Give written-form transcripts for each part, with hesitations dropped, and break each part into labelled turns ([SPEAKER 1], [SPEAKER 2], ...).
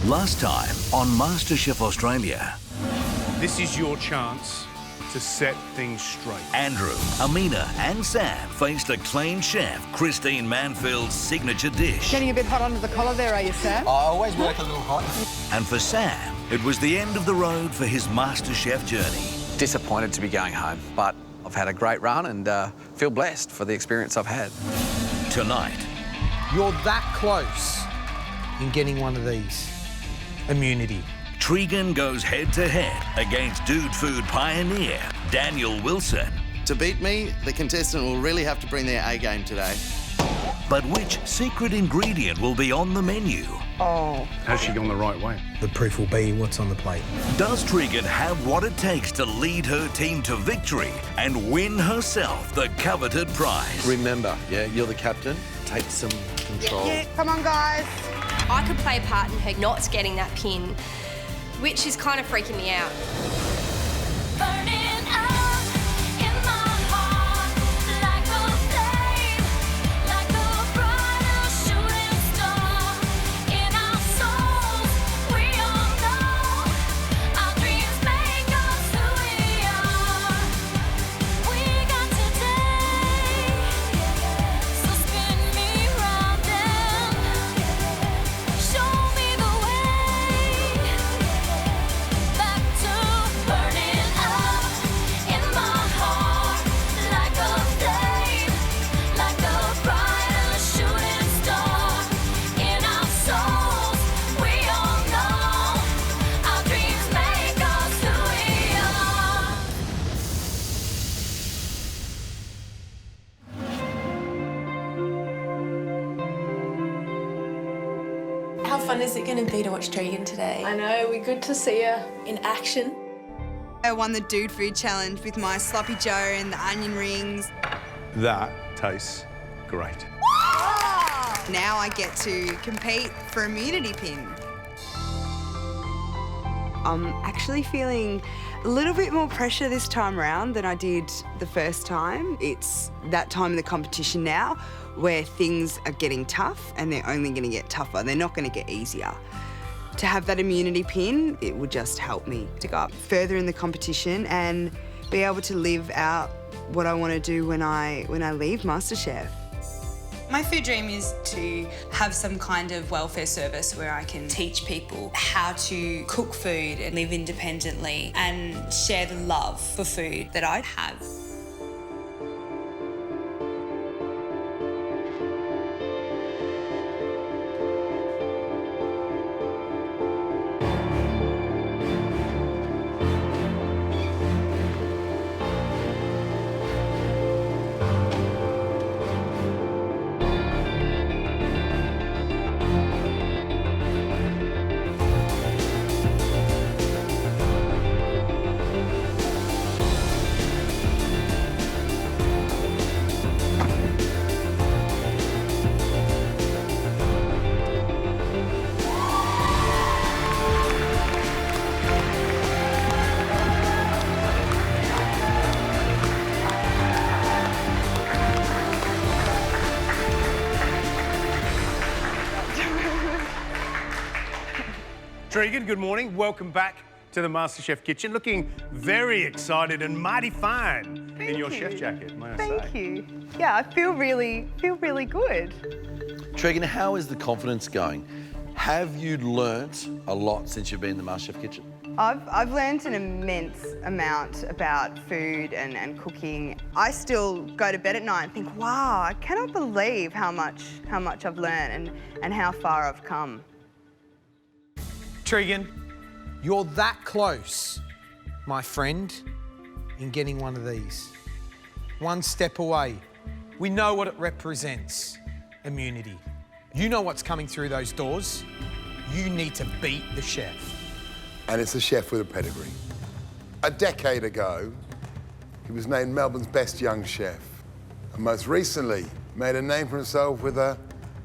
[SPEAKER 1] Last time on MasterChef Australia.
[SPEAKER 2] This is your chance to set things straight.
[SPEAKER 1] Andrew, Amina and Sam faced acclaimed chef Christine Manfield's signature dish.
[SPEAKER 3] Getting a bit hot under the collar there, are you, Sam?
[SPEAKER 4] I always work a little hot.
[SPEAKER 1] And for Sam, it was the end of the road for his MasterChef journey.
[SPEAKER 4] Disappointed to be going home, but I've had a great run and feel blessed for the experience I've had.
[SPEAKER 1] Tonight,
[SPEAKER 5] you're that close in getting one of these. Immunity.
[SPEAKER 1] Tregan goes head-to-head against dude food pioneer Daniel Wilson.
[SPEAKER 6] To beat me, the contestant will really have to bring their A game today.
[SPEAKER 1] But which secret ingredient will be on the menu?
[SPEAKER 3] Oh.
[SPEAKER 2] Has she gone the right way?
[SPEAKER 5] The proof will be what's on the plate.
[SPEAKER 1] Does Tregan have what it takes to lead her team to victory and win herself the coveted prize?
[SPEAKER 7] Remember, yeah, you're the captain. Take some control.
[SPEAKER 3] Yeah, come on, guys.
[SPEAKER 8] I could play a part in her not getting that pin, which is kind of freaking me out.
[SPEAKER 9] Burning up in my heart like a flame, like a brighter shooting star in our souls. We all know our dreams make us who we are. We got today, so spin me round and show me the way back to burning up in my heart like a flame, like a brighter shooting star in our souls. We all know our dreams make us who we are.
[SPEAKER 10] How fun is it going to be to watch Tregan today?
[SPEAKER 11] I know, we're good to see her in action.
[SPEAKER 12] I won the Dude Food Challenge with my Sloppy Joe and the onion rings.
[SPEAKER 2] That tastes great.
[SPEAKER 12] Now I get to compete for immunity pin. I'm actually feeling a little bit more pressure this time around than I did the first time. It's that time in the competition now where things are getting tough and they're only going to get tougher. They're not going to get easier. To have that immunity pin, it would just help me to go up further in the competition and be able to live out what I want to do when I leave MasterChef.
[SPEAKER 13] My food dream is to have some kind of welfare service where I can teach people how to cook food and live independently and share the love for food that I have.
[SPEAKER 2] Tregan, good morning. Welcome back to the MasterChef kitchen. Looking very excited and mighty fine in your chef jacket, may I say.
[SPEAKER 3] Thank you. Yeah, I feel really good.
[SPEAKER 7] Tregan, how is the confidence going? Have you learnt a lot since you've been in the MasterChef kitchen?
[SPEAKER 12] I've learned an immense amount about food and cooking. I still go to bed at night and think, wow, I cannot believe how much I've learned and how far I've come.
[SPEAKER 5] Tregan, you're that close, my friend, in getting one of these. One step away. We know what it represents, immunity. You know what's coming through those doors. You need to beat the chef.
[SPEAKER 14] And it's a chef with a pedigree. A decade ago, he was named Melbourne's best young chef. And most recently, made a name for himself with a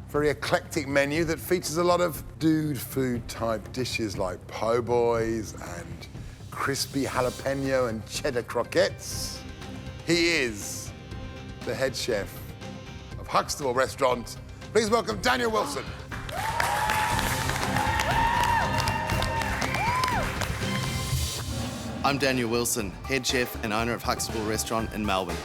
[SPEAKER 14] very eclectic menu that features a lot of dude food type dishes like po' boys and crispy jalapeno and cheddar croquettes. He is the head chef of Huxtable Restaurant. Please welcome Daniel Wilson.
[SPEAKER 6] I'm Daniel Wilson, head chef and owner of Huxtable Restaurant in Melbourne.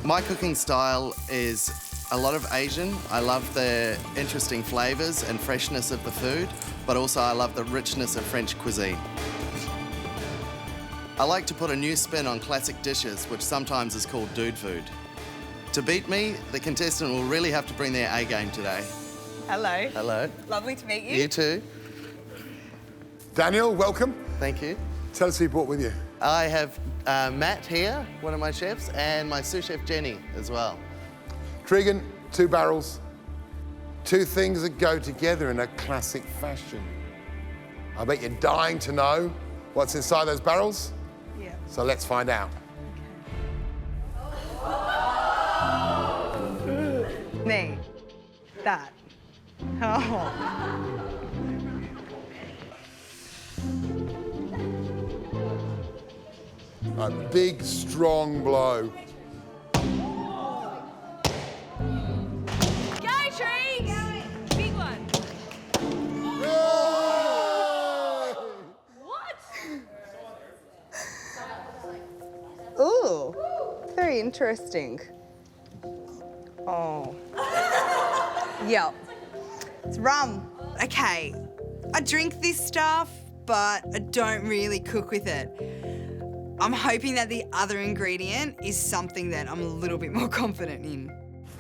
[SPEAKER 6] My cooking style is a lot of Asian. I love the interesting flavours and freshness of the food, but also I love the richness of French cuisine. I like to put a new spin on classic dishes, which sometimes is called dude food. To beat me, the contestant will really have to bring their A game today.
[SPEAKER 12] Hello.
[SPEAKER 6] Hello.
[SPEAKER 12] Lovely to meet you.
[SPEAKER 6] You too.
[SPEAKER 14] Daniel, welcome.
[SPEAKER 6] Thank you.
[SPEAKER 14] Tell us who you brought with you.
[SPEAKER 6] I have Matt here, one of my chefs, and my sous chef Jenny as well.
[SPEAKER 14] Tregan, 2 barrels. 2 things that go together in a classic fashion. I bet you're dying to know what's inside those barrels.
[SPEAKER 12] Yeah.
[SPEAKER 14] So let's find out.
[SPEAKER 3] Me. That. Oh.
[SPEAKER 14] A big, strong blow.
[SPEAKER 8] Go, trees! Big one.
[SPEAKER 12] Ooh, very interesting. Oh. Yep. It's rum. Okay, I drink this stuff, but I don't really cook with it. I'm hoping that the other ingredient is something that I'm a little bit more confident in.
[SPEAKER 14] You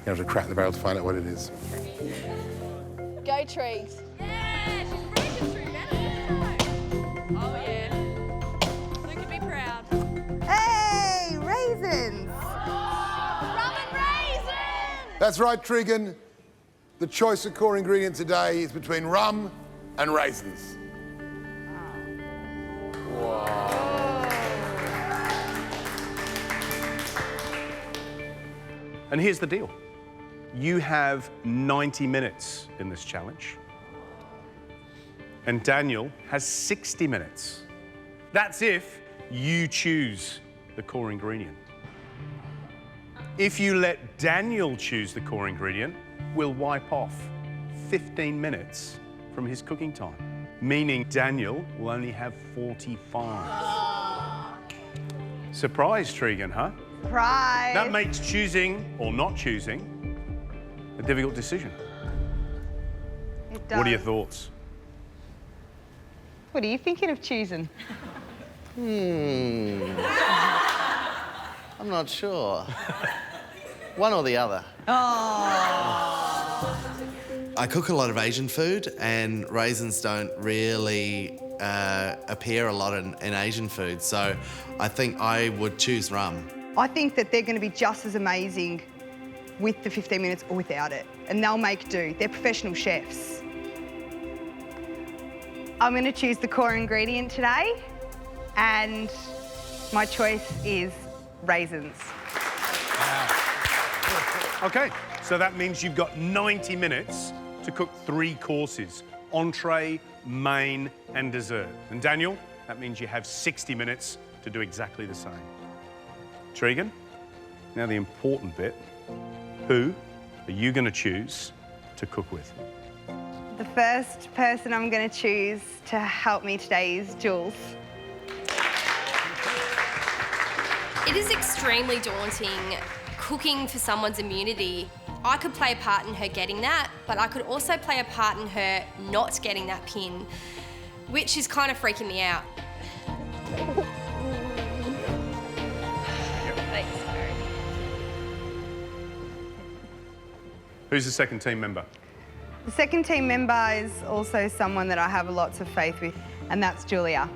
[SPEAKER 14] have to crack the barrel to find out what it is.
[SPEAKER 11] Go trees.
[SPEAKER 8] Yeah, she's breaking through that. Oh, yeah. Luke can be proud.
[SPEAKER 12] Hey, raisins!
[SPEAKER 8] Rum and raisins!
[SPEAKER 14] That's right, Tregan. The choice of core ingredient today is between rum and raisins.
[SPEAKER 2] And here's the deal. You have 90 minutes in this challenge. And Daniel has 60 minutes. That's if you choose the core ingredient. If you let Daniel choose the core ingredient, we'll wipe off 15 minutes from his cooking time, meaning Daniel will only have 45. Surprise, Tregan, huh?
[SPEAKER 3] Surprise.
[SPEAKER 2] That makes choosing or not choosing a difficult decision.
[SPEAKER 3] It does.
[SPEAKER 2] What are your thoughts?
[SPEAKER 3] What are you thinking of choosing?
[SPEAKER 6] I'm not sure. One or the other.
[SPEAKER 3] Oh.
[SPEAKER 6] I cook a lot of Asian food, and raisins don't really appear a lot in Asian food, so I think I would choose rum.
[SPEAKER 12] I think that they're going to be just as amazing with the 15 minutes or without it, and they'll make do. They're professional chefs.
[SPEAKER 3] I'm going to choose the core ingredient today, and my choice is raisins.
[SPEAKER 2] Okay, so that means you've got 90 minutes to cook 3 courses, entree, main, and dessert. And Daniel, that means you have 60 minutes to do exactly the same. Tregan, now the important bit. Who are you going to choose to cook with?
[SPEAKER 3] The first person I'm going to choose to help me today is Jules.
[SPEAKER 8] It is extremely daunting cooking for someone's immunity. I could play a part in her getting that, but I could also play a part in her not getting that pin, which is kind of freaking me out. Thanks, Mary.
[SPEAKER 2] Who's the second team member?
[SPEAKER 3] The second team member is also someone that I have lots of faith with, and that's Julia.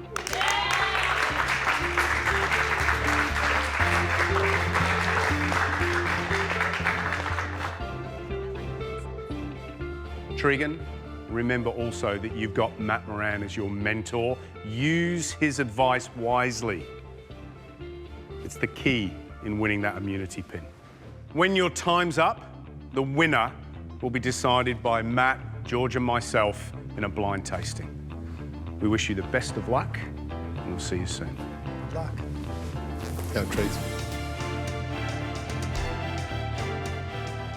[SPEAKER 2] Tregan, remember also that you've got Matt Moran as your mentor. Use his advice wisely. It's the key in winning that immunity pin. When your time's up, the winner will be decided by Matt, George and myself in a blind tasting. We wish you the best of luck, and we'll see you soon.
[SPEAKER 14] Good luck. Go, trees.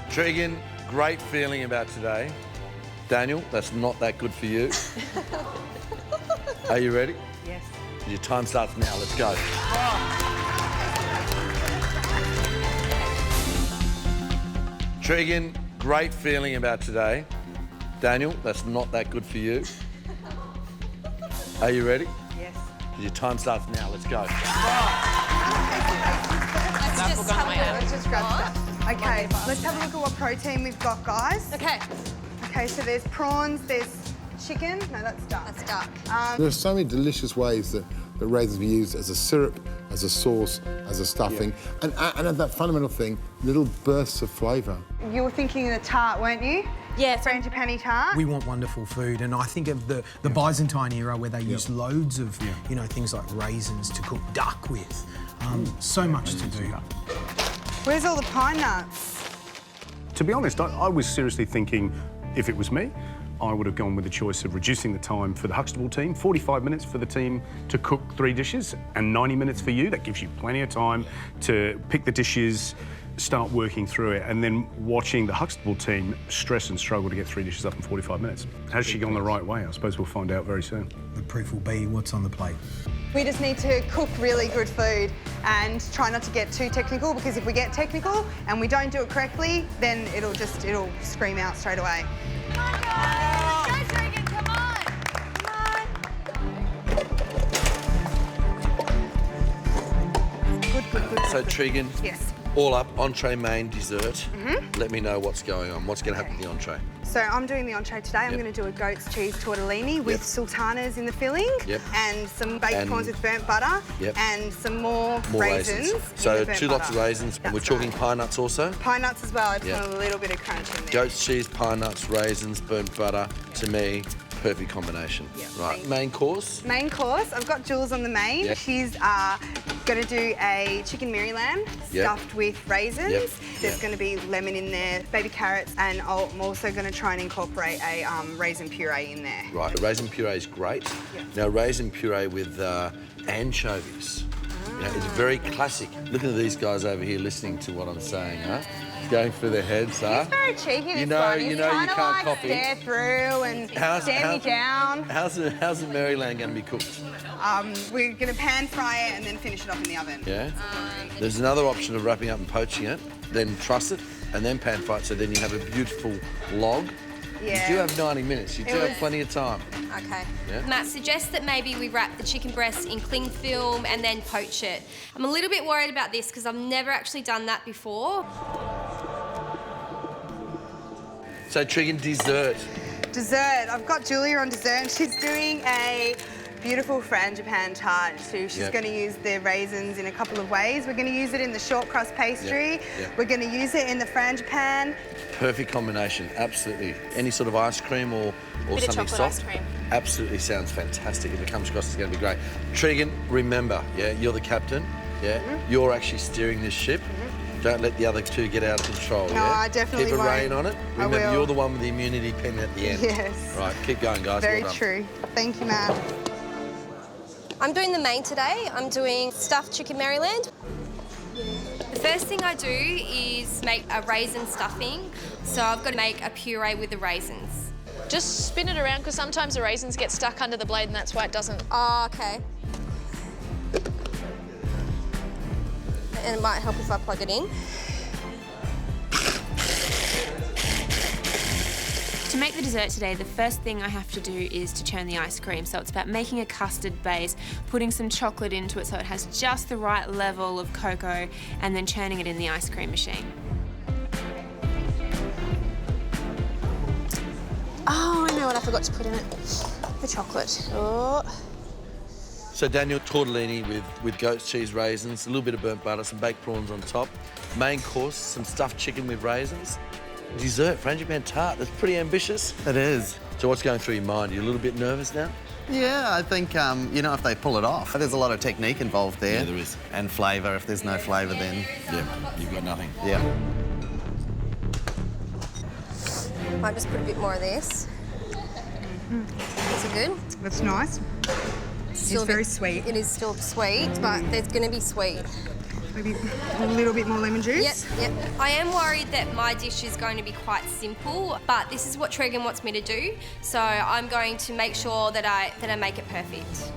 [SPEAKER 7] Tregan, great feeling about today. Daniel, that's not that good for you. Are you ready?
[SPEAKER 3] Yes.
[SPEAKER 7] Your time starts now. Let's go. Tregan, great feeling about today. Daniel, that's not that good for you. Are you ready?
[SPEAKER 12] Yes.
[SPEAKER 7] Your time starts now. Let's go.
[SPEAKER 3] Let's just grab that. Okay, let's have a look at what protein we've got, guys.
[SPEAKER 8] Okay.
[SPEAKER 3] Okay, so there's prawns, there's chicken. No, that's duck.
[SPEAKER 8] That's duck.
[SPEAKER 14] There are so many delicious ways that raisins be used as a syrup, as a sauce, as a stuffing, and that fundamental thing, little bursts of flavour.
[SPEAKER 3] You were thinking of the tart, weren't you?
[SPEAKER 8] Yeah.
[SPEAKER 3] Frangipane tart.
[SPEAKER 5] We want wonderful food, and I think of the Byzantine era where they used loads of, you know, things like raisins to cook duck with. So much to do.
[SPEAKER 3] Where's all the pine nuts?
[SPEAKER 2] To be honest, I was seriously thinking, if it was me, I would have gone with the choice of reducing the time for the Huxtable team, 45 minutes for the team to cook 3 dishes and 90 minutes for you. That gives you plenty of time to pick the dishes, start working through it, and then watching the Huxtable team stress and struggle to get 3 dishes up in 45 minutes. Has she gone the right way? I suppose we'll find out very soon.
[SPEAKER 5] The proof will be what's on the plate.
[SPEAKER 3] We just need to cook really good food and try not to get too technical, because if we get technical and we don't do it correctly, then it'll scream out straight away.
[SPEAKER 7] So, Tregan,
[SPEAKER 3] Yes.
[SPEAKER 7] all up, entree, main, dessert. Let me know what's going on. What's going to happen with the entree?
[SPEAKER 3] So I'm doing the entree today. I'm going to do a goat's cheese tortellini with sultanas in the filling, and some baked prawns with burnt butter, and some more raisins.
[SPEAKER 7] So
[SPEAKER 3] in the burnt
[SPEAKER 7] 2 lots of
[SPEAKER 3] butter.
[SPEAKER 7] raisins, and we're talking pine nuts also?
[SPEAKER 3] Pine nuts as well. I just want a little bit of crunch in there.
[SPEAKER 7] Goat's cheese, pine nuts, raisins, burnt butter. To me, perfect combination. Right, main course?
[SPEAKER 3] Main course, I've got Jules on the main. She's going to do a chicken Mary lamb stuffed with raisins. There's going to be lemon in there, baby carrots, and I'm also going to try and incorporate a raisin puree in there.
[SPEAKER 7] Right, the raisin puree is great. Now, raisin puree with anchovies. You know, it's very classic. Looking at these guys over here listening to what I'm saying, huh? Going through their heads, huh?
[SPEAKER 3] He's very cheeky, this
[SPEAKER 7] you know,
[SPEAKER 3] one. He's
[SPEAKER 7] you can't
[SPEAKER 3] like
[SPEAKER 7] copy.
[SPEAKER 3] Stare through and stare me down.
[SPEAKER 7] How's the Maryland going to be cooked?
[SPEAKER 3] We're going to pan fry it and then finish it off in the oven.
[SPEAKER 7] Yeah? There's another option of wrapping up and poaching it, then truss it, and then pan fry it, so then you have a beautiful log.
[SPEAKER 3] Yeah.
[SPEAKER 7] You do have 90 minutes. You do have plenty of time.
[SPEAKER 8] Okay.
[SPEAKER 7] Yeah?
[SPEAKER 8] Matt suggests that maybe we wrap the chicken breast in cling film and then poach it. I'm a little bit worried about this because I've never actually done that before.
[SPEAKER 7] So, Tregan, dessert.
[SPEAKER 3] Dessert. I've got Julia on dessert, and she's doing a beautiful Frangipane tart too. She's going to use the raisins in a couple of ways. We're going to use it in the short crust pastry. We're going to use it in the Frangipane.
[SPEAKER 7] Perfect combination, absolutely. Any sort of ice cream or something soft?
[SPEAKER 10] Ice cream.
[SPEAKER 7] Absolutely sounds fantastic. If it comes across, it's going to be great. Tregan, remember, you're the captain. You're actually steering this ship. Don't let the other two get out of control.
[SPEAKER 3] No, I definitely
[SPEAKER 7] Keep a
[SPEAKER 3] won't.
[SPEAKER 7] rein on it.
[SPEAKER 3] I
[SPEAKER 7] Remember,
[SPEAKER 3] will.
[SPEAKER 7] you're the one with the immunity pen at the end.
[SPEAKER 3] Yes.
[SPEAKER 7] Right, keep going, guys.
[SPEAKER 3] Very
[SPEAKER 7] well done.
[SPEAKER 3] true. Thank you, Matt.
[SPEAKER 8] I'm doing the main today. I'm doing stuffed chicken Maryland. The first thing I do is make a raisin stuffing. So I've got to make a puree with the raisins.
[SPEAKER 11] Just spin it around because sometimes the raisins get stuck under the blade and that's why it doesn't.
[SPEAKER 8] Oh, okay. And it might help if I plug it in.
[SPEAKER 15] To make the dessert today, the first thing I have to do is to churn the ice cream. So it's about making a custard base, putting some chocolate into it so it has just the right level of cocoa, and then churning it in the ice cream machine.
[SPEAKER 8] Oh, I know what I forgot to put in it. The chocolate. Oh.
[SPEAKER 7] So, Daniel, tortellini with goat's cheese, raisins, a little bit of burnt butter, some baked prawns on top. Main course, some stuffed chicken with raisins. Dessert, Frangipane tart. That's pretty ambitious.
[SPEAKER 6] It is.
[SPEAKER 7] So what's going through your mind? Are you a little bit nervous now?
[SPEAKER 6] Yeah, I think, you know, if they pull it off, there's a lot of technique involved there.
[SPEAKER 7] Yeah, there is.
[SPEAKER 6] And flavour. If there's no flavour, then...
[SPEAKER 7] Yeah, you've got nothing.
[SPEAKER 6] Yeah.
[SPEAKER 8] Might just put a bit more of this. Is it good?
[SPEAKER 3] That's nice. It's very sweet.
[SPEAKER 8] It is still sweet, but there's going to be sweet.
[SPEAKER 3] Maybe a little bit more lemon juice.
[SPEAKER 8] Yep. I am worried that my dish is going to be quite simple, but this is what Tregan wants me to do, so I'm going to make sure that I make it perfect.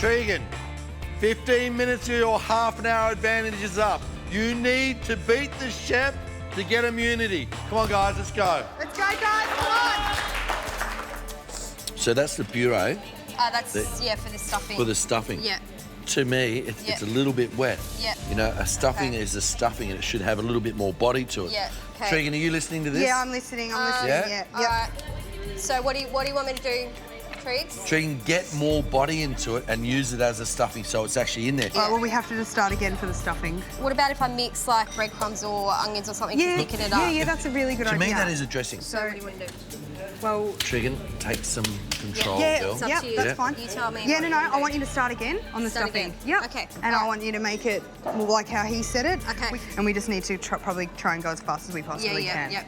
[SPEAKER 7] Tregan, 15 minutes of your half an hour advantage is up. You need to beat the chef to get immunity. Come on, guys, let's go.
[SPEAKER 3] Let's go, guys, come on.
[SPEAKER 7] So that's the puree.
[SPEAKER 8] That's, yeah, for the stuffing.
[SPEAKER 7] For the stuffing.
[SPEAKER 8] Yeah.
[SPEAKER 7] To me, it's a little bit wet.
[SPEAKER 8] Yeah.
[SPEAKER 7] You know, a stuffing is a stuffing and it should have a little bit more body to it.
[SPEAKER 8] Yeah, okay.
[SPEAKER 7] Tregan, are you listening to this?
[SPEAKER 3] Yeah, I'm listening, yeah.
[SPEAKER 8] All right. So what do you want me to do, Tregs?
[SPEAKER 7] Tregan, get more body into it and use it as a stuffing so it's actually in there.
[SPEAKER 3] All right, well, we have to just start again for the stuffing.
[SPEAKER 8] What about if I mix like breadcrumbs or onions or something to thicken it up?
[SPEAKER 3] Yeah, that's a really good
[SPEAKER 7] To
[SPEAKER 3] idea.
[SPEAKER 7] me, that is a dressing.
[SPEAKER 8] So what do you want to do?
[SPEAKER 3] Well,
[SPEAKER 7] Tregan, take some control,
[SPEAKER 3] yeah,
[SPEAKER 7] girl.
[SPEAKER 3] that's fine.
[SPEAKER 8] You tell me.
[SPEAKER 3] Yeah, no, I want you to start again on the
[SPEAKER 8] Start
[SPEAKER 3] stuffing.
[SPEAKER 8] again.
[SPEAKER 3] Yeah.
[SPEAKER 8] Okay.
[SPEAKER 3] And I want you to make it more like how he said it.
[SPEAKER 8] Okay.
[SPEAKER 3] And we just need to probably try and go as fast as we possibly can.
[SPEAKER 8] Yeah.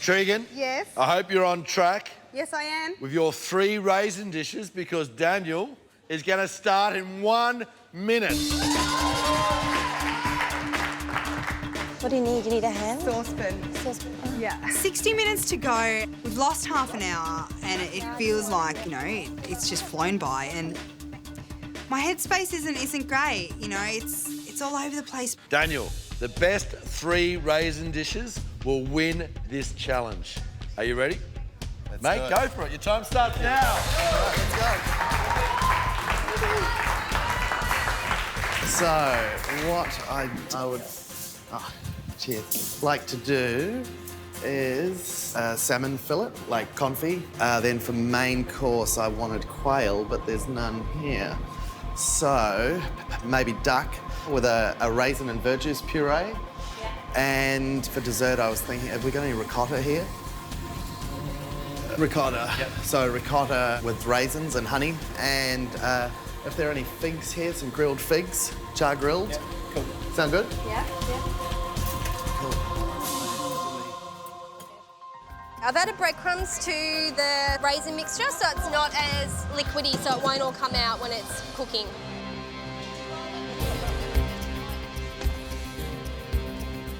[SPEAKER 7] Tregan,
[SPEAKER 3] Yes.
[SPEAKER 7] I hope you're on track
[SPEAKER 3] Yes, I am.
[SPEAKER 7] with your 3 raisin dishes because Daniel is going to start in 1 minute.
[SPEAKER 16] What do you need? You need a hand?
[SPEAKER 3] Saucepan. Yeah.
[SPEAKER 12] 60 minutes to go. We've lost half an hour and it feels like, you know, it's just flown by and my headspace isn't great, you know, it's all over the place.
[SPEAKER 7] Daniel, the best 3 raisin dishes will win this challenge. Are you ready? Mate, go for it. Your time starts now.
[SPEAKER 6] Let's go. So, what I would like to do is salmon fillet, like confit. Then for main course, I wanted quail, but there's none here. So, maybe duck with a raisin and verjuice puree. And for dessert, I was thinking, have we got any ricotta here? Ricotta. Yep. So ricotta with raisins and honey. And if there are any figs here, some grilled figs, char grilled. Yep. Cool. Sound good?
[SPEAKER 8] Yeah. I've added breadcrumbs to the raisin mixture so it's not as liquidy, so it won't all come out when it's cooking.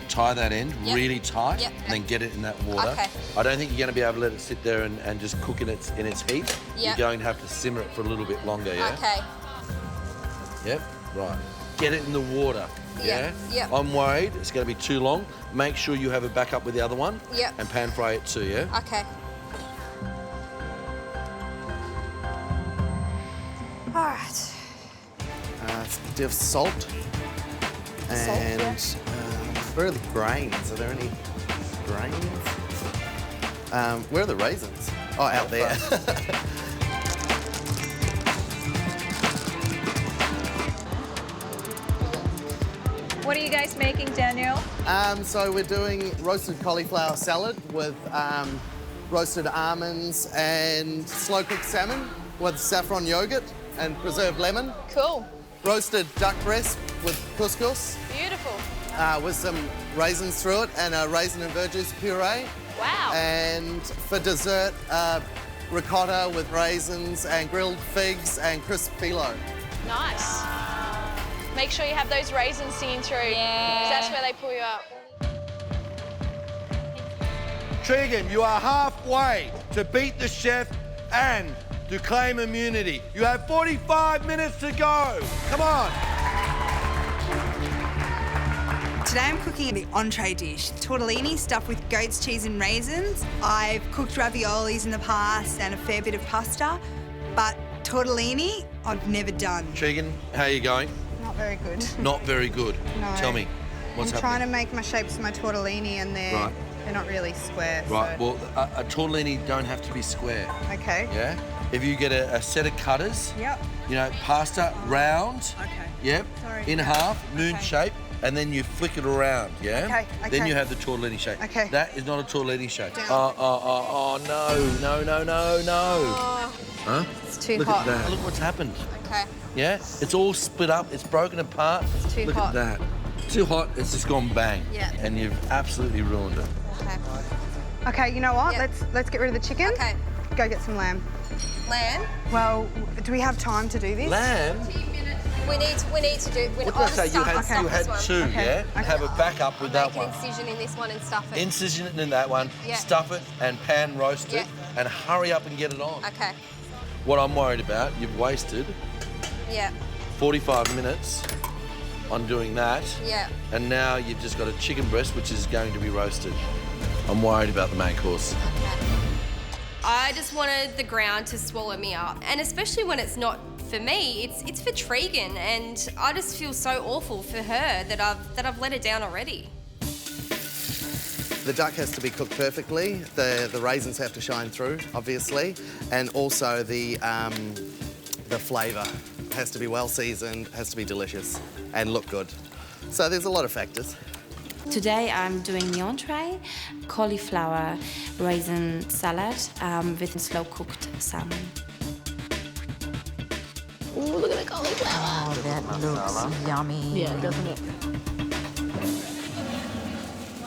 [SPEAKER 7] Tie that end really tight
[SPEAKER 8] Yep.
[SPEAKER 7] and then get it in that water.
[SPEAKER 8] Okay.
[SPEAKER 7] I don't think you're going to be able to let it sit there and just cook in its heat.
[SPEAKER 8] Yep.
[SPEAKER 7] You're going to have to simmer it for a little bit longer, yeah?
[SPEAKER 8] Okay.
[SPEAKER 7] Yep, right. Get it in the water, yeah?
[SPEAKER 8] Yep.
[SPEAKER 7] I'm worried it's going to be too long. Make sure you have a backup with the other one.
[SPEAKER 8] Yep.
[SPEAKER 7] And pan fry it too, yeah?
[SPEAKER 8] Okay. All right.
[SPEAKER 6] A bit of salt. And where are the grains? Are there any grains? Where are the raisins? Oh, out there.
[SPEAKER 11] What are you guys making, Daniel?
[SPEAKER 6] So we're doing roasted cauliflower salad with roasted almonds and slow-cooked salmon with saffron yogurt and preserved lemon.
[SPEAKER 11] Cool.
[SPEAKER 6] Roasted duck breast with couscous.
[SPEAKER 11] Beautiful.
[SPEAKER 6] With some raisins through it and a raisin and verjuice puree.
[SPEAKER 11] Wow.
[SPEAKER 6] And for dessert, ricotta with raisins and grilled figs and crisp phyllo.
[SPEAKER 11] Nice. Make sure you have those raisins seen through. Yeah. 'Cause that's where they pull you up.
[SPEAKER 7] Tregan, you are halfway to beat the chef and to claim immunity. You have 45 minutes to go. Come on.
[SPEAKER 12] Today I'm cooking the entree dish, tortellini stuffed with goat's cheese and raisins. I've cooked raviolis in the past and a fair bit of pasta, but tortellini I've never done.
[SPEAKER 7] Tregan, how are you going?
[SPEAKER 3] Not very good.
[SPEAKER 7] Not very good.
[SPEAKER 3] No.
[SPEAKER 7] Tell me, what's
[SPEAKER 3] I'm trying to
[SPEAKER 7] happening?
[SPEAKER 3] make my shapes of my tortellini and they're not really square.
[SPEAKER 7] Right,
[SPEAKER 3] so.
[SPEAKER 7] well, a tortellini don't have to be square,
[SPEAKER 3] Okay.
[SPEAKER 7] yeah? If you get a set of cutters,
[SPEAKER 3] Yep.
[SPEAKER 7] you know, pasta round,
[SPEAKER 3] Okay.
[SPEAKER 7] yep,
[SPEAKER 3] Sorry.
[SPEAKER 7] in half, moon shape, and then you flick it around, yeah?
[SPEAKER 3] Okay,
[SPEAKER 7] Then
[SPEAKER 3] okay.
[SPEAKER 7] you have the tortellini shape.
[SPEAKER 3] Okay.
[SPEAKER 7] That is not a tortellini shape.
[SPEAKER 3] Down.
[SPEAKER 7] Oh, no. Huh?
[SPEAKER 8] It's too
[SPEAKER 7] Look
[SPEAKER 8] hot.
[SPEAKER 7] at that. Look what's happened.
[SPEAKER 8] Okay.
[SPEAKER 7] Yeah? It's all split up, it's broken apart.
[SPEAKER 8] It's too
[SPEAKER 7] Look
[SPEAKER 8] hot.
[SPEAKER 7] at that. Too hot, it's just gone bang.
[SPEAKER 8] Yeah.
[SPEAKER 7] And you've absolutely ruined it.
[SPEAKER 8] Okay.
[SPEAKER 3] Okay, you know what?
[SPEAKER 8] Yep.
[SPEAKER 3] Let's get rid of the chicken.
[SPEAKER 8] Okay.
[SPEAKER 3] Go get some lamb.
[SPEAKER 8] Lamb.
[SPEAKER 3] Well, do we have time to do this?
[SPEAKER 7] Lamb?
[SPEAKER 8] We need to do.
[SPEAKER 7] What did I say? You had two,
[SPEAKER 3] Okay.
[SPEAKER 7] yeah? Have a backup with that
[SPEAKER 8] Make
[SPEAKER 7] one.
[SPEAKER 8] an incision in this one and stuff it.
[SPEAKER 7] Incision it in that one,
[SPEAKER 8] Yeah.
[SPEAKER 7] stuff it and pan roast
[SPEAKER 8] Yeah.
[SPEAKER 7] it and hurry up and get it on.
[SPEAKER 8] Okay.
[SPEAKER 7] What I'm worried about, you've wasted
[SPEAKER 8] Yeah.
[SPEAKER 7] 45 minutes on doing that.
[SPEAKER 8] Yeah.
[SPEAKER 7] And now you've just got a chicken breast, which is going to be roasted. I'm worried about the main course.
[SPEAKER 8] I just wanted the ground to swallow me up, and especially when it's not for me, it's for Tregan, and I just feel so awful for her that I've let her down already.
[SPEAKER 6] The duck has to be cooked perfectly. The raisins have to shine through, obviously, and also the flavour has to be well seasoned, has to be delicious, and look good. So there's a lot of factors.
[SPEAKER 17] Today I'm doing the entree, cauliflower raisin salad with slow-cooked salmon.
[SPEAKER 16] Ooh, look at the cauliflower. Oh, that looks yummy.
[SPEAKER 17] Yeah, doesn't it?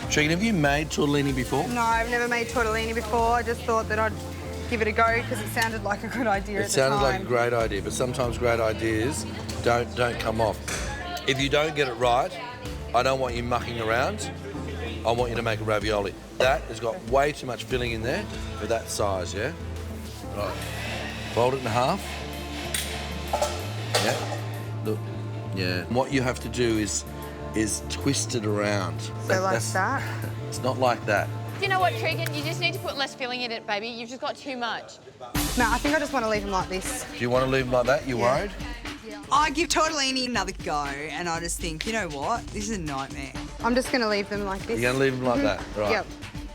[SPEAKER 7] Tregan, have you made tortellini before?
[SPEAKER 3] No, I've never made tortellini before. I just thought that I'd give it a go because it sounded like a good idea at the time.
[SPEAKER 7] It sounded like a great idea, but sometimes great ideas don't come off. If you don't get it right, I don't want you mucking around. I want you to make a ravioli. That has got way too much filling in there for that size, yeah? Right. Fold it in half. Yeah. Look. Yeah. What you have to do is twist it around.
[SPEAKER 3] So like that?
[SPEAKER 7] It's not like that.
[SPEAKER 11] You know what, Tregan? You just need to put less filling in it, baby. You've just got too much.
[SPEAKER 3] No, I think I just want to leave them like this.
[SPEAKER 7] Do you want to leave them like that? You worried?
[SPEAKER 12] I give tortellini another go, and I just think, you know what? This is a nightmare.
[SPEAKER 3] I'm just going to leave them like this.
[SPEAKER 7] You're going to leave them like that? Right.
[SPEAKER 3] Yep.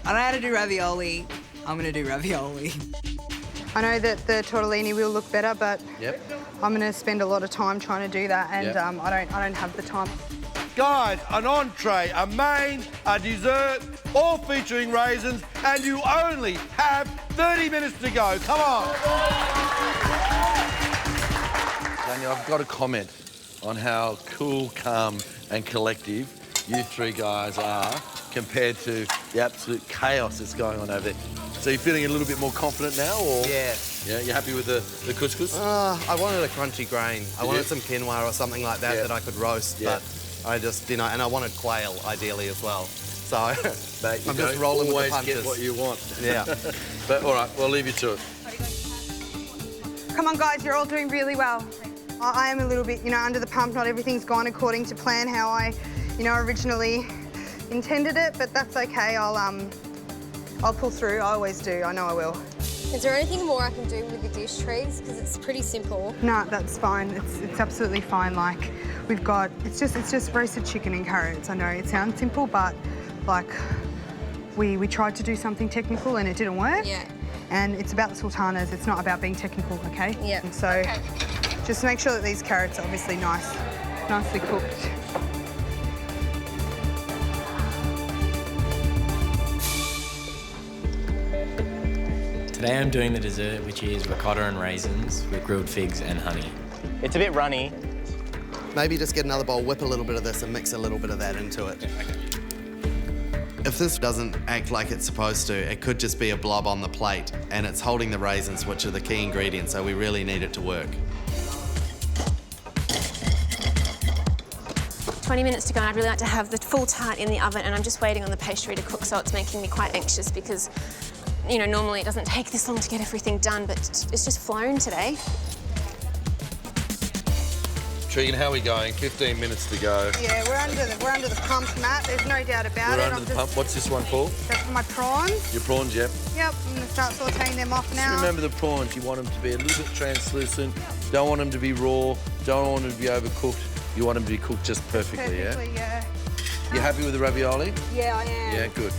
[SPEAKER 12] I know how to do ravioli. I'm going to do ravioli.
[SPEAKER 3] I know that the tortellini will look better, but
[SPEAKER 7] Yep.
[SPEAKER 3] I'm going to spend a lot of time trying to do that, and
[SPEAKER 7] Yep.
[SPEAKER 3] I don't have the time.
[SPEAKER 7] Guys, an entree, a main, a dessert, all featuring raisins, and you only have 30 minutes to go. Come on. Daniel, I've got a comment on how cool, calm, and collective you three guys are compared to the absolute chaos that's going on over there. So you're feeling a little bit more confident now, or?
[SPEAKER 6] Yeah.
[SPEAKER 7] Yeah, you happy with the couscous?
[SPEAKER 6] I wanted a crunchy grain. I wanted some quinoa or something like that that I could roast, but I just, you know, and I wanted quail, ideally, as well. So
[SPEAKER 7] Mate, you
[SPEAKER 6] I'm
[SPEAKER 7] don't
[SPEAKER 6] just rolling with the
[SPEAKER 7] always
[SPEAKER 6] punches.
[SPEAKER 7] get what you want.
[SPEAKER 6] Yeah.
[SPEAKER 7] But all right, we'll leave you to it.
[SPEAKER 3] Come on, guys, you're all doing really well. I am a little bit, under the pump. Not everything's gone according to plan, how I, originally intended it, but that's okay. I'll pull through. I always do. I know I will.
[SPEAKER 8] Is there anything more I can do with the dish trees? Because it's pretty simple.
[SPEAKER 3] No, that's fine. It's absolutely fine. Like, we've got, it's just roasted chicken and carrots. I know it sounds simple, but like, we tried to do something technical and it didn't work.
[SPEAKER 8] Yeah.
[SPEAKER 3] And it's about the sultanas. It's not about being technical, okay?
[SPEAKER 8] Yeah.
[SPEAKER 3] And so, just make sure that these carrots are obviously nicely cooked.
[SPEAKER 18] Today I'm doing the dessert, which is ricotta and raisins with grilled figs and honey.
[SPEAKER 19] It's a bit runny.
[SPEAKER 6] Maybe just get another bowl, whip a little bit of this and mix a little bit of that into it. If this doesn't act like it's supposed to, it could just be a blob on the plate, and it's holding the raisins, which are the key ingredient, so we really need it to work.
[SPEAKER 15] 20 minutes to go, and I'd really like to have the full tart in the oven, and I'm just waiting on the pastry to cook, so it's making me quite anxious because, normally it doesn't take this long to get everything done, but it's just flown today.
[SPEAKER 7] Tregan, how are we going? 15 minutes to go.
[SPEAKER 3] Yeah, we're under the pump, Matt. There's no doubt about
[SPEAKER 7] We're
[SPEAKER 3] it.
[SPEAKER 7] under the pump. What's this one for?
[SPEAKER 3] That's for my prawns.
[SPEAKER 7] Your prawns, yep.
[SPEAKER 3] Yep, I'm gonna start sauteing them off now.
[SPEAKER 7] Just remember the prawns. You want them to be a little bit translucent. Don't want them to be raw. Don't want them to be overcooked. You want them to be cooked just perfectly,
[SPEAKER 3] yeah?
[SPEAKER 7] You happy with the ravioli?
[SPEAKER 3] Yeah, I am.
[SPEAKER 7] Yeah, good.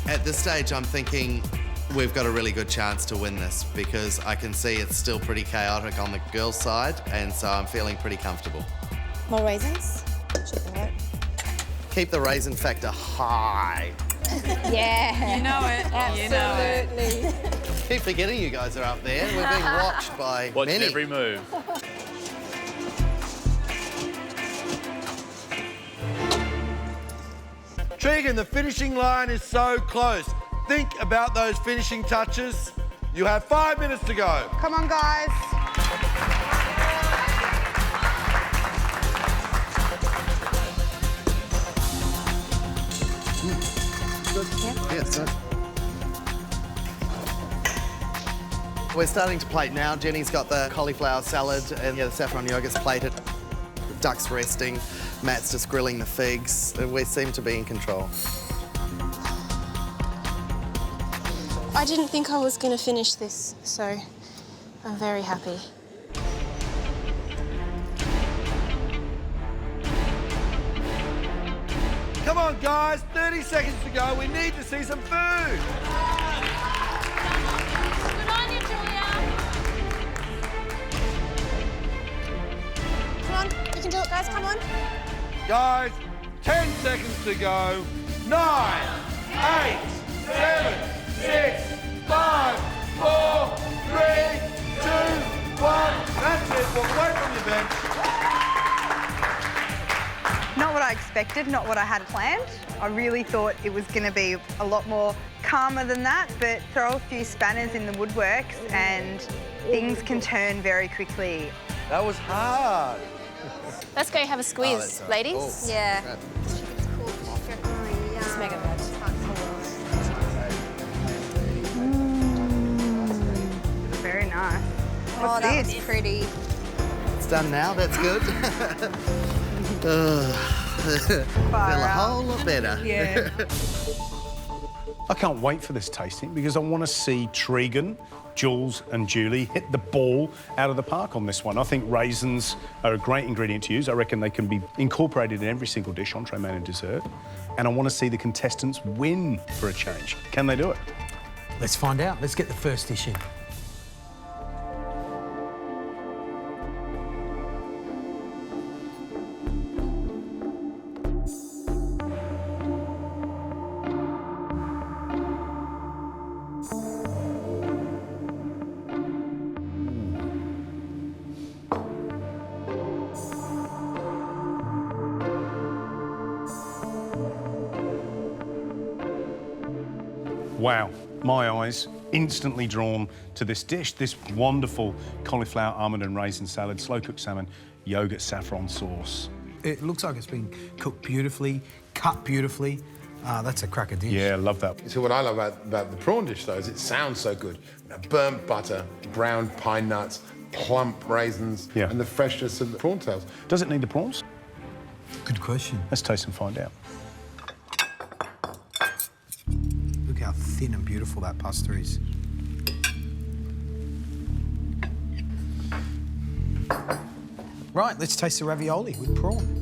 [SPEAKER 6] At this stage, I'm thinking we've got a really good chance to win this because I can see it's still pretty chaotic on the girls' side, and so I'm feeling pretty comfortable.
[SPEAKER 16] More raisins?
[SPEAKER 6] Keep the raisin factor high.
[SPEAKER 16] Yeah.
[SPEAKER 11] You know it.
[SPEAKER 16] Absolutely.
[SPEAKER 6] Keep forgetting you guys are up there. We're being watched by many.
[SPEAKER 19] every move.
[SPEAKER 7] Tregan, the finishing line is so close. Think about those finishing touches. You have 5 minutes to go.
[SPEAKER 3] Come on, guys.
[SPEAKER 6] We're starting to plate now. Jenny's got the cauliflower salad and the saffron yogurt's plated. The duck's resting. Matt's just grilling the figs. We seem to be in control.
[SPEAKER 10] I didn't think I was going to finish this, so I'm very happy.
[SPEAKER 7] Come on, guys, 30 seconds to go. We need to see some food.
[SPEAKER 9] Good on you, Julia.
[SPEAKER 10] Come on, you can do it, guys, come on.
[SPEAKER 7] Guys, 10 seconds to go. 9, 8, 7, 6, 5, 4, 3, 2, 1. That's it. Walk away from your bench.
[SPEAKER 3] Not what I expected, not what I had planned. I really thought it was going to be a lot more calmer than that, but throw a few spanners in the woodworks and things can turn very quickly.
[SPEAKER 7] That was hard.
[SPEAKER 10] Let's go have a squeeze, ladies.
[SPEAKER 8] Yeah.
[SPEAKER 10] It's mega bad.
[SPEAKER 3] Very nice.
[SPEAKER 8] Oh,
[SPEAKER 3] What's
[SPEAKER 8] that
[SPEAKER 3] this?
[SPEAKER 8] was pretty.
[SPEAKER 6] It's done now, that's good. Feel a whole lot better.
[SPEAKER 3] Yeah.
[SPEAKER 2] I can't wait for this tasting because I want to see Tregan, Jules and Julie hit the ball out of the park on this one. I think raisins are a great ingredient to use. I reckon they can be incorporated in every single dish, entree, main and dessert. And I want to see the contestants win for a change. Can they do it?
[SPEAKER 5] Let's find out. Let's get the first dish in.
[SPEAKER 2] Wow, my eyes instantly drawn to this dish, this wonderful cauliflower, almond and raisin salad, slow-cooked salmon, yoghurt saffron sauce.
[SPEAKER 5] It looks like it's been cooked beautifully, cut beautifully. That's a cracker dish.
[SPEAKER 2] Yeah, I love that.
[SPEAKER 14] So what I love about the prawn dish, though, is it sounds so good. Burnt butter, browned pine nuts, plump raisins, and the freshness of the prawn tails.
[SPEAKER 2] Does it need the prawns?
[SPEAKER 5] Good question.
[SPEAKER 2] Let's taste and find out.
[SPEAKER 5] Look how thin and beautiful that pasta is. Right, let's taste the ravioli with prawn.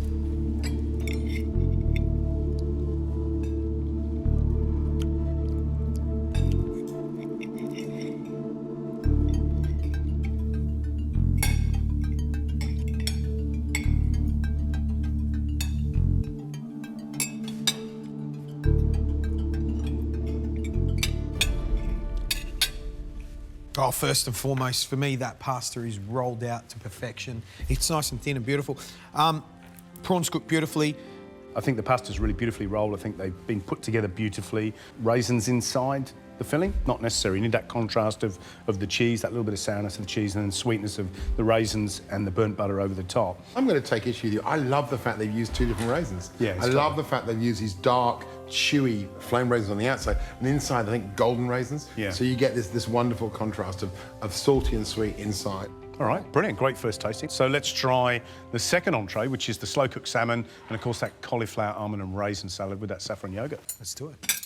[SPEAKER 5] Oh, first and foremost, for me, that pasta is rolled out to perfection. It's nice and thin and beautiful. Prawns cooked beautifully.
[SPEAKER 2] I think the pasta's really beautifully rolled. I think they've been put together beautifully. Raisins inside the filling, not necessary. You need that contrast of the cheese, that little bit of sourness of the cheese, and then sweetness of the raisins and the burnt butter over the top.
[SPEAKER 14] I'm going to take issue with you. I love the fact they've used two different raisins.
[SPEAKER 2] Yeah,
[SPEAKER 14] I love the fact they've used these dark, chewy flame raisins on the outside, and inside, I think, golden raisins.
[SPEAKER 2] Yeah.
[SPEAKER 14] So you get this wonderful contrast of salty and sweet inside.
[SPEAKER 2] All right, brilliant, great first tasting. So let's try the second entree, which is the slow-cooked salmon, and of course that cauliflower, almond and raisin salad with that saffron yogurt.
[SPEAKER 5] Let's do it.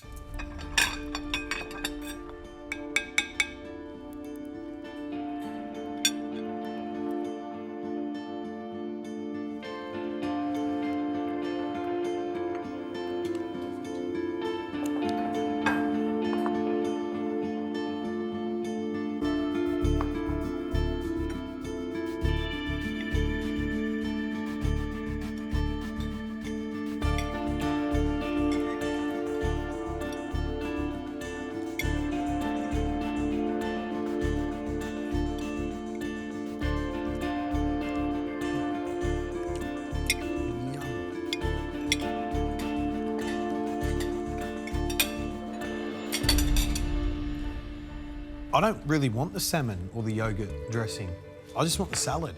[SPEAKER 5] I don't really want the salmon or the yogurt dressing. I just want the salad.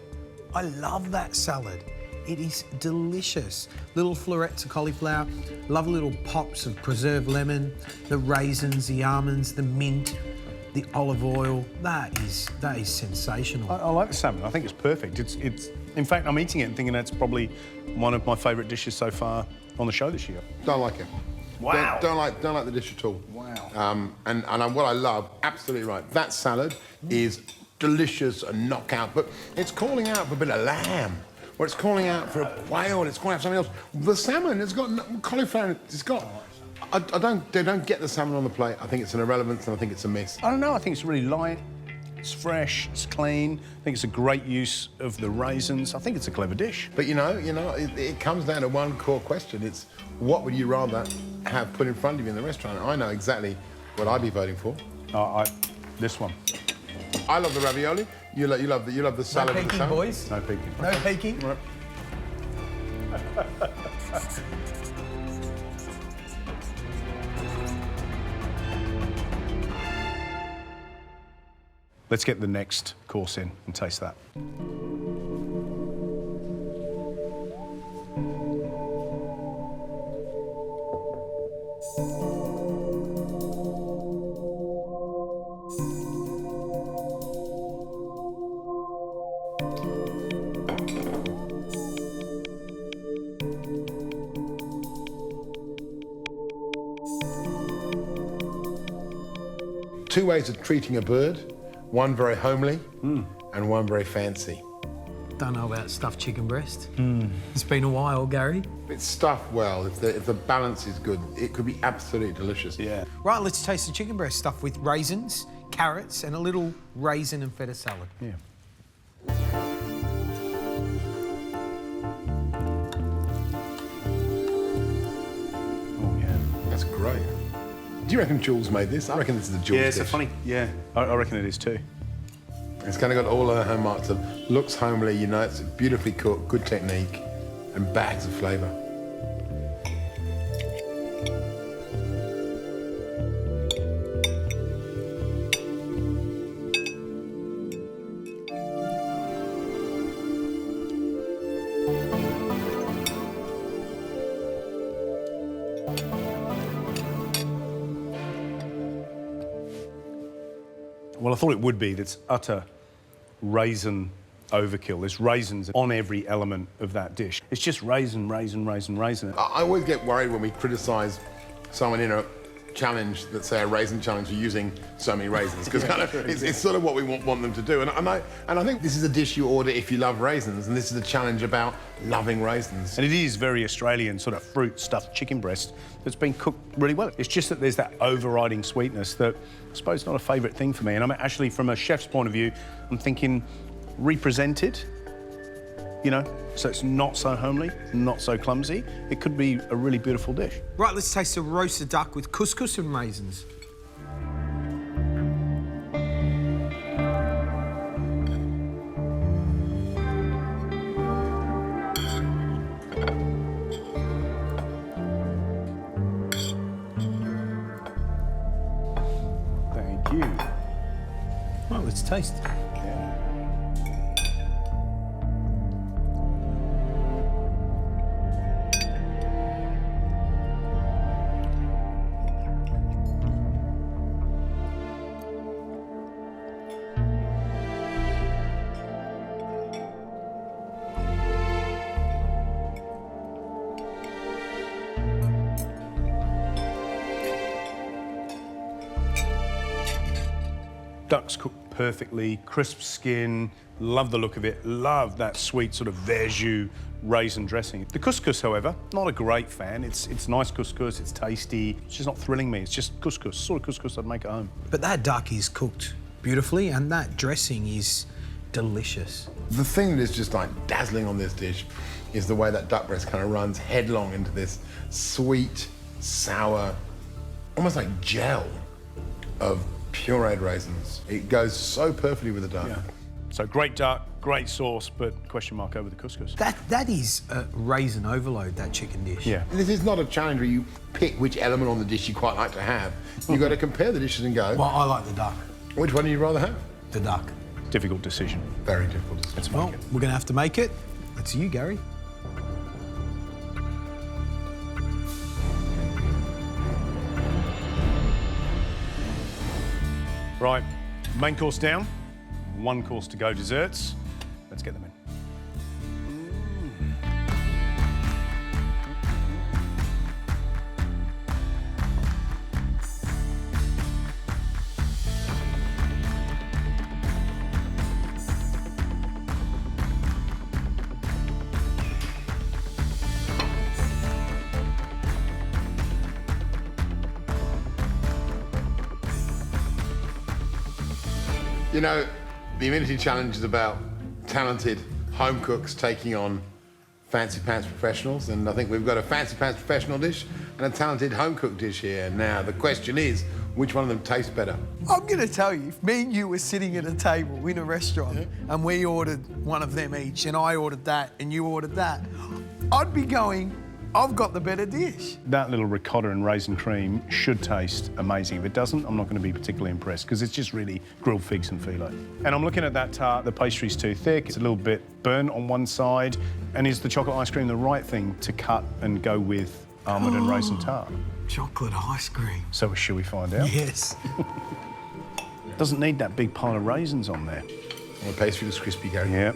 [SPEAKER 5] I love that salad. It is delicious. Little florets of cauliflower, love little pops of preserved lemon, the raisins, the almonds, the mint, the olive oil. That is sensational.
[SPEAKER 2] I like the salmon. I think it's perfect. It's. In fact, I'm eating it and thinking that's probably one of my favourite dishes so far on the show this year.
[SPEAKER 14] Don't like it.
[SPEAKER 2] Wow.
[SPEAKER 14] Don't like the dish at all.
[SPEAKER 2] Wow.
[SPEAKER 14] And what I love, absolutely right, that salad is delicious and knockout, but it's calling out for a bit of lamb, or it's calling out for a quail, and it's calling out for something else. The salmon, it's got cauliflower, it's got... they don't get the salmon on the plate. I think it's an irrelevance, and I think it's a miss.
[SPEAKER 2] I don't know, I think it's really light, it's fresh, it's clean. I think it's a great use of the raisins. I think it's a clever dish.
[SPEAKER 14] But you know, it comes down to one core question. It's what would you rather have put in front of you in the restaurant? I know exactly what I'd be voting for.
[SPEAKER 2] This one.
[SPEAKER 14] I love the ravioli. You love the salad.
[SPEAKER 5] No
[SPEAKER 14] with the
[SPEAKER 5] peeking,
[SPEAKER 14] salmon.
[SPEAKER 5] boys.
[SPEAKER 2] No peeking.
[SPEAKER 5] No peeking.
[SPEAKER 14] Right.
[SPEAKER 2] Let's get the next course in and taste that.
[SPEAKER 14] 2 ways of treating a bird. One very homely and one very fancy.
[SPEAKER 5] Don't know about stuffed chicken breast. It's been a while, Gary.
[SPEAKER 14] It's stuffed well. If the balance is good, it could be absolutely delicious.
[SPEAKER 2] Yeah.
[SPEAKER 5] Right, let's taste the chicken breast stuffed with raisins, carrots, and a little raisin and feta salad.
[SPEAKER 2] Yeah. Oh, yeah.
[SPEAKER 14] That's great. Do you reckon Jules made this? I reckon this is a Jules
[SPEAKER 2] it's
[SPEAKER 14] dish.
[SPEAKER 2] a funny... Yeah, I reckon it is too.
[SPEAKER 14] It's kind of got all her marks of looks homely, you know, it's beautifully cooked, good technique, and bags of flavour.
[SPEAKER 2] Well, I thought it would be. That's utter raisin overkill. There's raisins on every element of that dish. It's just raisin, raisin, raisin, raisin.
[SPEAKER 14] I always get worried when we criticise someone in a challenge, that's say a raisin challenge, for using so many raisins, because it's sort of what we want them to do. And I think this is a dish you order if you love raisins, and this is a challenge about loving raisins.
[SPEAKER 2] And it is very Australian, sort of fruit stuffed chicken breast that's been cooked really well. It's just that there's that overriding sweetness that I suppose is not a favourite thing for me. And I'm actually, from a chef's point of view, I'm thinking represented, you know, so it's not so homely, not so clumsy. It could be a really beautiful dish.
[SPEAKER 5] Right, let's taste the roasted duck with couscous and raisins.
[SPEAKER 2] Thank you.
[SPEAKER 5] Right, let's taste.
[SPEAKER 2] Duck's cooked perfectly, crisp skin, love the look of it, love that sweet sort of verjus raisin dressing. The couscous, however, not a great fan. It's nice couscous, it's tasty, it's just not thrilling me. It's just couscous, sort of couscous I'd make at home.
[SPEAKER 5] But that duck is cooked beautifully, and that dressing is delicious.
[SPEAKER 14] The thing that is just like dazzling on this dish is the way that duck breast kind of runs headlong into this sweet, sour, almost like gel of pureed raisins. It goes so perfectly with the duck.
[SPEAKER 2] Yeah. So great duck, great sauce, but question mark over the couscous.
[SPEAKER 5] That is a raisin overload, that chicken dish.
[SPEAKER 2] Yeah.
[SPEAKER 14] This is not a challenge where you pick which element on the dish you quite like to have. You've got to compare the dishes and go,
[SPEAKER 5] Well, I like the duck.
[SPEAKER 14] which one do you rather have?
[SPEAKER 5] The duck.
[SPEAKER 2] Difficult decision.
[SPEAKER 14] Very difficult decision.
[SPEAKER 2] Let's
[SPEAKER 5] Well,
[SPEAKER 2] make it.
[SPEAKER 5] we're going to have to make it. That's you, Gary.
[SPEAKER 2] Right, main course down, one course to go, desserts. Let's get them in.
[SPEAKER 14] You know, the Immunity Challenge is about talented home cooks taking on fancy pants professionals, and I think we've got a fancy pants professional dish and a talented home cook dish here. Now, the question is, which one of them tastes better?
[SPEAKER 5] I'm going to tell you, if me and you were sitting at a table in a restaurant and we ordered one of them each, and I ordered that and you ordered that, I'd be going, I've got the better dish.
[SPEAKER 2] That little ricotta and raisin cream should taste amazing. If it doesn't, I'm not going to be particularly impressed because it's just really grilled figs and phyllo. And I'm looking at that tart, the pastry's too thick, it's a little bit burnt on one side. And is the chocolate ice cream the right thing to cut and go with almond and raisin tart?
[SPEAKER 5] Chocolate ice cream.
[SPEAKER 2] So shall we find out?
[SPEAKER 5] Yes.
[SPEAKER 2] Doesn't need that big pile of raisins on there.
[SPEAKER 14] And the pastry was crispy, Gary.
[SPEAKER 2] Yeah,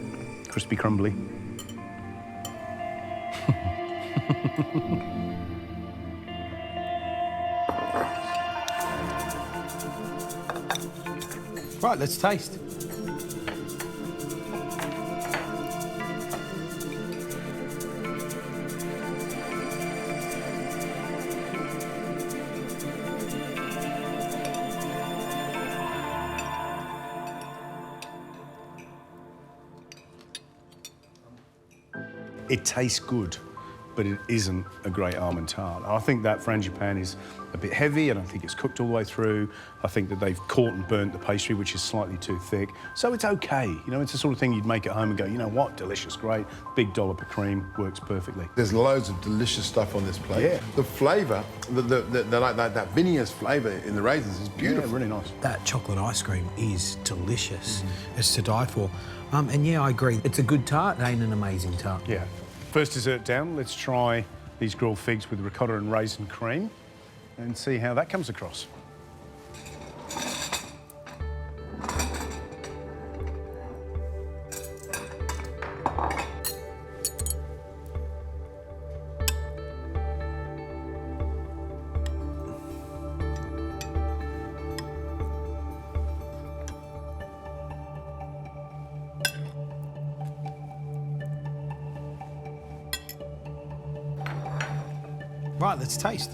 [SPEAKER 2] crispy crumbly.
[SPEAKER 5] Right, let's taste.
[SPEAKER 2] It tastes good, but it isn't a great almond tart. I think that Frangipane is a bit heavy. I don't think it's cooked all the way through. I think that they've caught and burnt the pastry, which is slightly too thick. So it's okay. You know, it's the sort of thing you'd make at home and go, you know what, delicious, great. Big dollop of cream, works perfectly.
[SPEAKER 14] There's loads of delicious stuff on this plate.
[SPEAKER 2] Yeah.
[SPEAKER 14] The flavour, that vinous flavour in the raisins is beautiful.
[SPEAKER 2] Yeah, really nice.
[SPEAKER 5] That chocolate ice cream is delicious. It's to die for. And yeah, I agree. It's a good tart, it ain't an amazing tart.
[SPEAKER 2] Yeah. First dessert down, let's try these grilled figs with ricotta and raisin cream and see how that comes across.
[SPEAKER 5] Right, let's taste.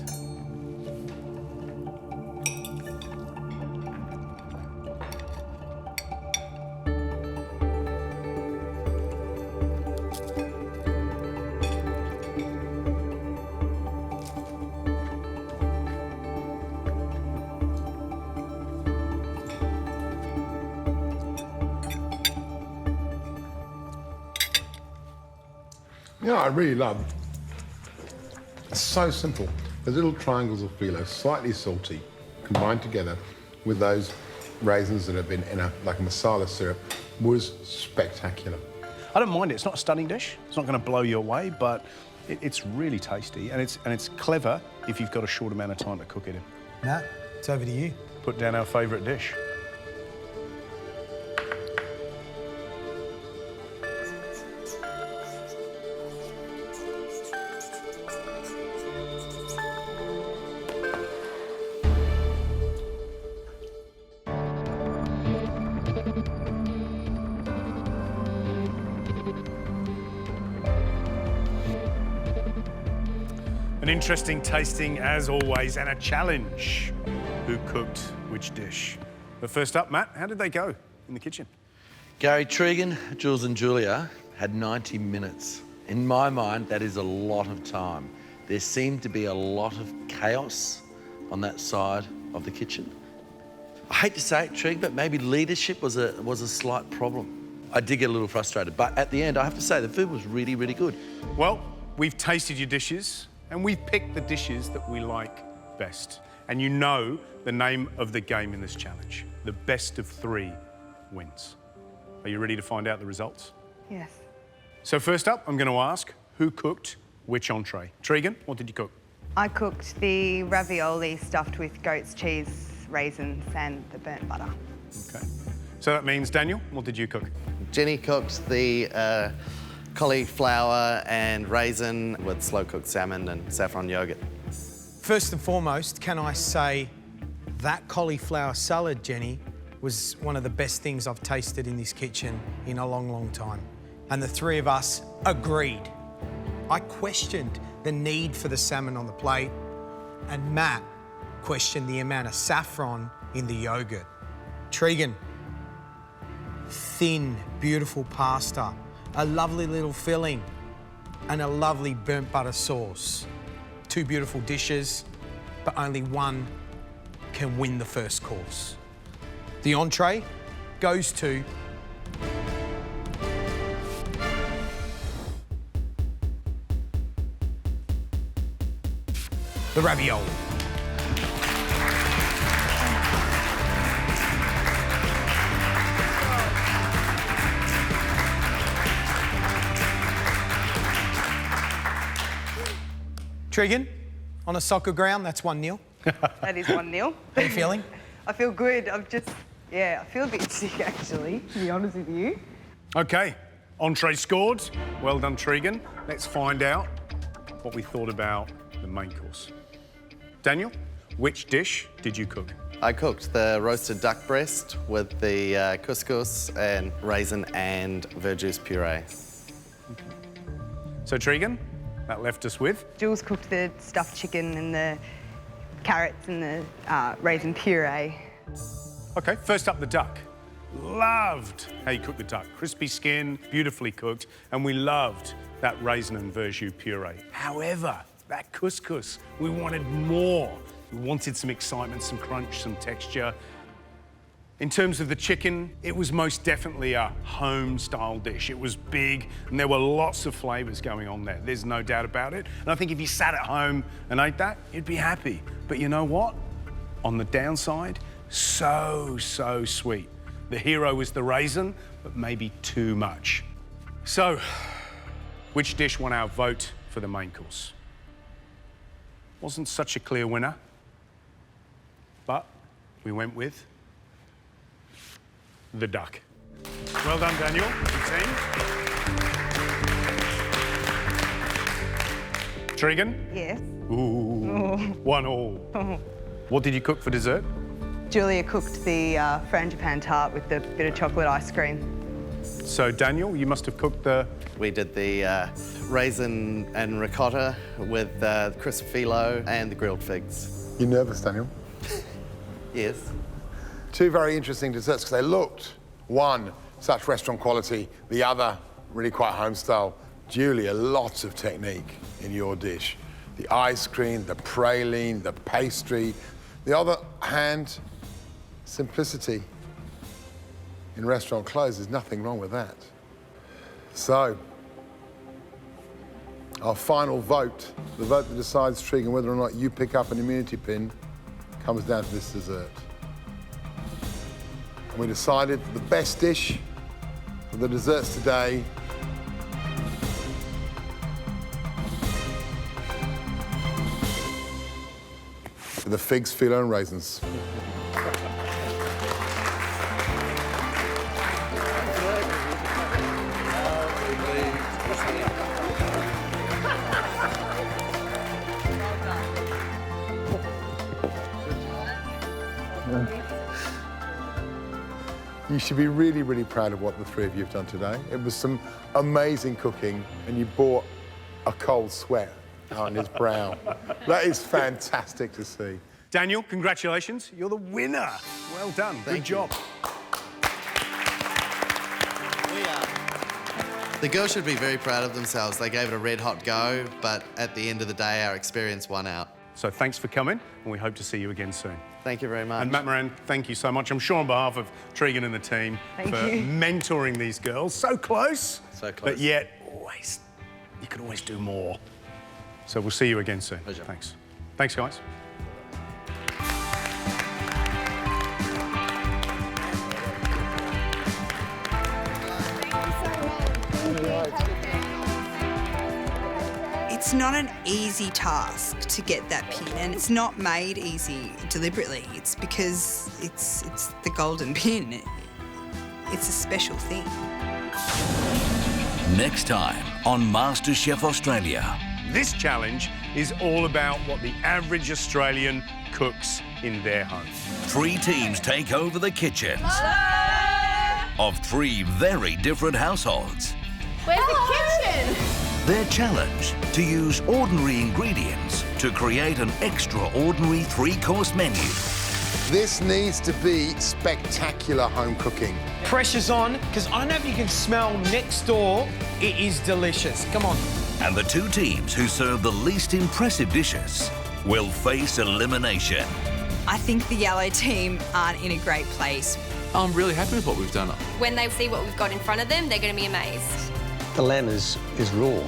[SPEAKER 14] You know, I really love. It's so simple. The little triangles of phyllo, slightly salty, combined together with those raisins that have been in like a masala syrup, was spectacular.
[SPEAKER 2] I don't mind it. It's not a stunning dish. It's not going to blow you away, but it's really tasty and it's clever if you've got a short amount of time to cook it in.
[SPEAKER 5] Matt, it's over to you.
[SPEAKER 2] Put down our favourite dish. An interesting tasting as always, and a challenge. Who cooked which dish? But first up, Matt, how did they go in the kitchen?
[SPEAKER 7] Gary, Tregan, Jules and Julia had 90 minutes. In my mind, that is a lot of time. There seemed to be a lot of chaos on that side of the kitchen. I hate to say it, Tregan, but maybe leadership was a slight problem. I did get a little frustrated, but at the end, I have to say, the food was really, really good.
[SPEAKER 2] Well, we've tasted your dishes, and we've picked the dishes that we like best. And you know the name of the game in this challenge. The best of 3 wins. Are you ready to find out the results?
[SPEAKER 3] Yes.
[SPEAKER 2] So first up, I'm going to ask, who cooked which entree? Tregan, what did you cook?
[SPEAKER 3] I cooked the ravioli stuffed with goat's cheese raisins and the burnt butter.
[SPEAKER 2] Okay. So that means, Daniel, what did you cook?
[SPEAKER 6] Jenny cooked the cauliflower and raisin with slow-cooked salmon and saffron yogurt.
[SPEAKER 5] First and foremost, can I say that cauliflower salad, Jenny, was one of the best things I've tasted in this kitchen in a long, long time. And the three of us agreed. I questioned the need for the salmon on the plate, and Matt questioned the amount of saffron in the yogurt. Tregan, thin, beautiful pasta, a lovely little filling, and a lovely burnt butter sauce. Two beautiful dishes, but only one can win the first course. The entree goes to the ravioli. Tregan, on a soccer ground, that's 1-0.
[SPEAKER 3] That is 1-0.
[SPEAKER 5] How are you feeling?
[SPEAKER 3] I feel good. I feel a bit sick, actually, to be honest with you.
[SPEAKER 2] Okay, entree scored. Well done, Tregan. Let's find out what we thought about the main course. Daniel, which dish did you cook?
[SPEAKER 6] I cooked the roasted duck breast with the couscous and raisin and verjuice puree.
[SPEAKER 2] So, Tregan, that left us with?
[SPEAKER 3] Jules cooked the stuffed chicken and the carrots and the raisin puree.
[SPEAKER 2] Okay, first up, the duck. Loved how you cooked the duck. Crispy skin, beautifully cooked, and we loved that raisin and verjus puree. However, that couscous, we wanted more. We wanted some excitement, some crunch, some texture. In terms of the chicken, it was most definitely a home-style dish. It was big, and there were lots of flavours going on there. There's no doubt about it. And I think if you sat at home and ate that, you'd be happy. But you know what? On the downside, so sweet. The hero was the raisin, but maybe too much. So, which dish won our vote for the main course? Wasn't such a clear winner, but we went with the duck. Well done, Daniel and team. Tregan?
[SPEAKER 3] Yes.
[SPEAKER 2] Ooh, 1-1. What did you cook for dessert?
[SPEAKER 3] Julia cooked the Frangipane tart with the bit of chocolate ice cream.
[SPEAKER 2] So, Daniel, you must have cooked the...
[SPEAKER 6] We did the raisin and ricotta with the crisp phyllo and the grilled figs.
[SPEAKER 14] You nervous, Daniel?
[SPEAKER 6] Yes.
[SPEAKER 14] Two very interesting desserts because they looked, one, such restaurant quality, the other, really quite home style. Julia, lots of technique in your dish. The ice cream, the praline, the pastry. The other hand, simplicity. In restaurant clothes, there's nothing wrong with that. So, our final vote, the vote that decides, Tregan, whether or not you pick up an immunity pin, comes down to this dessert. And we decided the best dish for the desserts today are the figs, phyllo, and raisins. You should be really, really proud of what the three of you have done today. It was some amazing cooking, and you brought a cold sweat on his brow. That is fantastic to see.
[SPEAKER 2] Daniel, congratulations. You're the winner. Well done. Good job.
[SPEAKER 6] The girls should be very proud of themselves. They gave it a red-hot go, but at the end of the day, our experience won out.
[SPEAKER 2] So thanks for coming, and we hope to see you again soon.
[SPEAKER 6] Thank you very much.
[SPEAKER 2] And Matt Moran, thank you so much. I'm sure on behalf of Tregan and the team
[SPEAKER 3] Thank
[SPEAKER 2] for
[SPEAKER 3] you.
[SPEAKER 2] mentoring these girls. So close.
[SPEAKER 7] So close.
[SPEAKER 2] But yet, always, you could always do more. So we'll see you again soon.
[SPEAKER 7] Pleasure.
[SPEAKER 2] Thanks. Thanks, guys.
[SPEAKER 13] It's not an easy task to get that pin, and it's not made easy deliberately. It's because it's the golden pin. It's a special thing.
[SPEAKER 1] Next time on MasterChef Australia.
[SPEAKER 2] This challenge is all about what the average Australian cooks in their home.
[SPEAKER 1] 3 teams take over the kitchens of 3 very different households.
[SPEAKER 9] Where's the kitchen?
[SPEAKER 1] Their challenge, to use ordinary ingredients to create an extraordinary 3-course menu.
[SPEAKER 14] This needs to be spectacular home cooking.
[SPEAKER 5] Pressure's on, because I don't know if you can smell next door. It is delicious. Come on.
[SPEAKER 1] And the 2 teams who serve the least impressive dishes will face elimination.
[SPEAKER 13] I think the yellow team aren't in a great place.
[SPEAKER 19] I'm really happy with what we've done.
[SPEAKER 8] When they see what we've got in front of them, they're going to be amazed.
[SPEAKER 20] The lamb is raw.